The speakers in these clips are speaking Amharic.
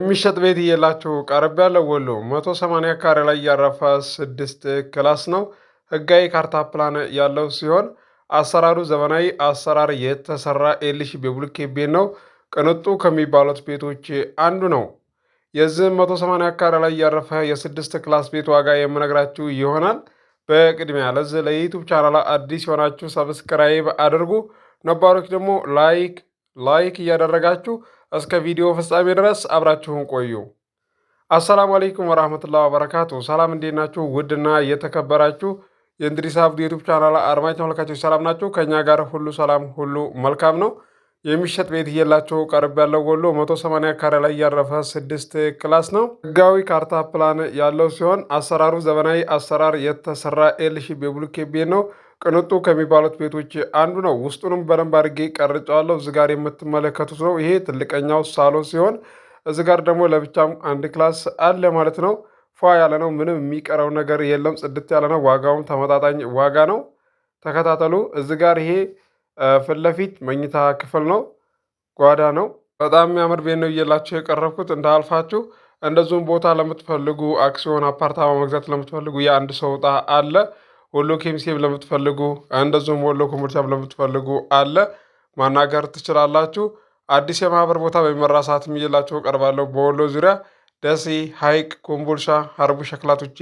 የሚሸጥ ቤት እየላችሁ ቀርብ ያለው ወሎ 180 ካሬ ላይ ያረፈ 6 ክላስ ነው። ህጋዊ ካርታ ፕላን ያለው ሲሆን አሰራሩ ዘመናዊ አሰራር የተሰራ ኤልሺ በብሎኬት ቤት ነው። ቅንጡ ከሚባሉት ቤቶች አንዱ ነው። የዚህ 180 ካሬ ላይ ያረፈ የስድስት ክላስ ቤት ዋጋ የምነግራችሁ ይሆናል። በቅድሚያ ለዚህ ለዩቱብ ቻናል አዲስ የሆናችሁ ሰብስክራይብ አድርጉ። ነባሮች ደግሞ ላይክ እያደረጋችሁ እስከ ቪዲዮ ፍጻሜ ድረስ አብራችሁን ቆዩ። አሰላሙ አለይኩም ወራህመቱላሂ ወበረካቱ። ሰላም እንዴት ናችሁ? ውድና የተከበራችሁ የእንድሪስ አብዱ ዩቲዩብ ቻናል አድማጭ ተመልካቾች ሰላም ናችሁ? ከኛ ጋር ሁሉ ሰላም ሁሉ መልካም ነው። የሚሸጥ ቤት እየላችሁ ቀርብ ያለው ወሎ 180 ካሬ ላይ ያረፈ 6 ክላስ ነው። ህጋዊ ካርታ ፕላን ያለው ሲሆን አሰራሩ ዘመናዊ አሰራር የተሰራ ኤልሺ በብሎኬት ቤት ነው። ቅንጡ ከሚባሉት ቤቶች አንዱ ነው። ውስጡንም በደንብ አድርጌ ቀርጨዋለሁ። እዚህ ጋር የምትመለከቱት ነው። ይሄ ትልቀኛው ሳሎን ሲሆን እዚህ ጋር ደግሞ ለብቻም አንድ ክላስ አለ ማለት ነው። ፏ ያለ ነው። ምንም የሚቀረው ነገር የለም። ጽድት ያለ ነው። ዋጋውም ተመጣጣኝ ዋጋ ነው። ተከታተሉ። እዚህ ጋር ይሄ ፊት ለፊት መኝታ ክፍል ነው። ጓዳ ነው። በጣም የሚያምር ቤት ነው እየላችሁ የቀረብኩት እንዳልፋችሁ። እንደዚሁም ቦታ ለምትፈልጉ አክሲዮን አፓርታማ መግዛት ለምትፈልጉ የአንድ ሰው ዕጣ አለ። ወሎ ኬሚሴም ለምትፈልጉ እንደዚሁም ወሎ ኮምቦልቻም ለምትፈልጉ አለ። ማናገር ትችላላችሁ። አዲስ የማህበር ቦታ በሚመራ ሰዓትም እየላችሁ ቀርባለሁ። በወሎ ዙሪያ ደሴ፣ ሀይቅ፣ ኮምቦልቻ፣ ሀርቡ ሸክላቶቼ፣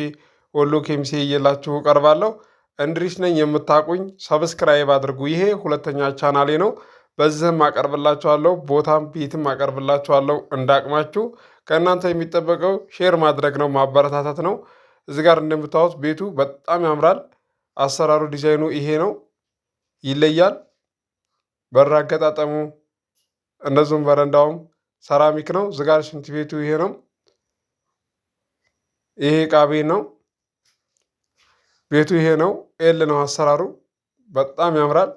ወሎ ኬሚሴ እየላችሁ ቀርባለሁ። እንድሪስ ነኝ። የምታቁኝ ሰብስክራይብ አድርጉ። ይሄ ሁለተኛ ቻናሌ ነው። በዚህም አቀርብላችኋለሁ። ቦታም ቤትም አቀርብላችኋለሁ። እንዳቅማችሁ ከእናንተ የሚጠበቀው ሼር ማድረግ ነው፣ ማበረታታት ነው። እዚህ ጋር እንደምታዩት ቤቱ በጣም ያምራል። አሰራሩ ዲዛይኑ ይሄ ነው፣ ይለያል። በር አገጣጠሙ እንደዚሁም በረንዳውም ሰራሚክ ነው። እዚህ ጋር ሽንት ቤቱ ይሄ ነው። ይሄ ዕቃ ቤት ነው። ቤቱ ይሄ ነው። ኤል ነው አሰራሩ። በጣም ያምራል።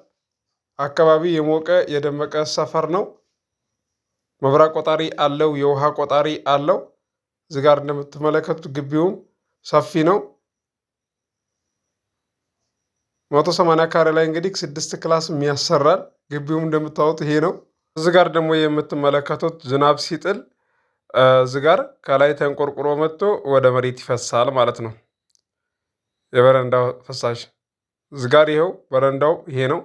አካባቢ የሞቀ የደመቀ ሰፈር ነው። መብራት ቆጣሪ አለው። የውሃ ቆጣሪ አለው። እዚህ ጋር እንደምትመለከቱት ግቢውም ሰፊ ነው። 180 ካሬ ላይ እንግዲህ 6 ክላስ ያሰራል። ግቢውም እንደምታዩት ይሄ ነው። እዚህ ጋር ደግሞ የምትመለከቱት ዝናብ ሲጥል እዚህ ጋር ከላይ ተንቆርቁሮ መጥቶ ወደ መሬት ይፈሳል ማለት ነው። የበረንዳው ፍሳሽ እዚህ ጋር ይኸው በረንዳው ይሄ ነው።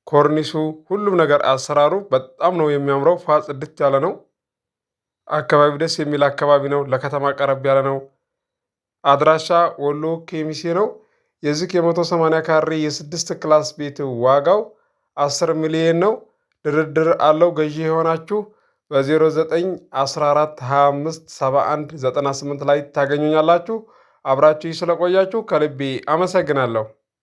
ኮርኒሱ ሁሉም ነገር አሰራሩ በጣም ነው የሚያምረው። ፏ ጽድት ያለ ነው። አካባቢው ደስ የሚል አካባቢ ነው። ለከተማ ቀረብ ያለ ነው። አድራሻ ወሎ ኬሚሴ ነው። የዚህ የ180 ካሬ የ6 ክላስ ቤት ዋጋው 10 ሚሊዮን ነው። ድርድር አለው። ገዢ የሆናችሁ በ0914257198 ላይ ታገኙኛላችሁ። አብራችሁ ስለቆያችሁ ከልቤ አመሰግናለሁ።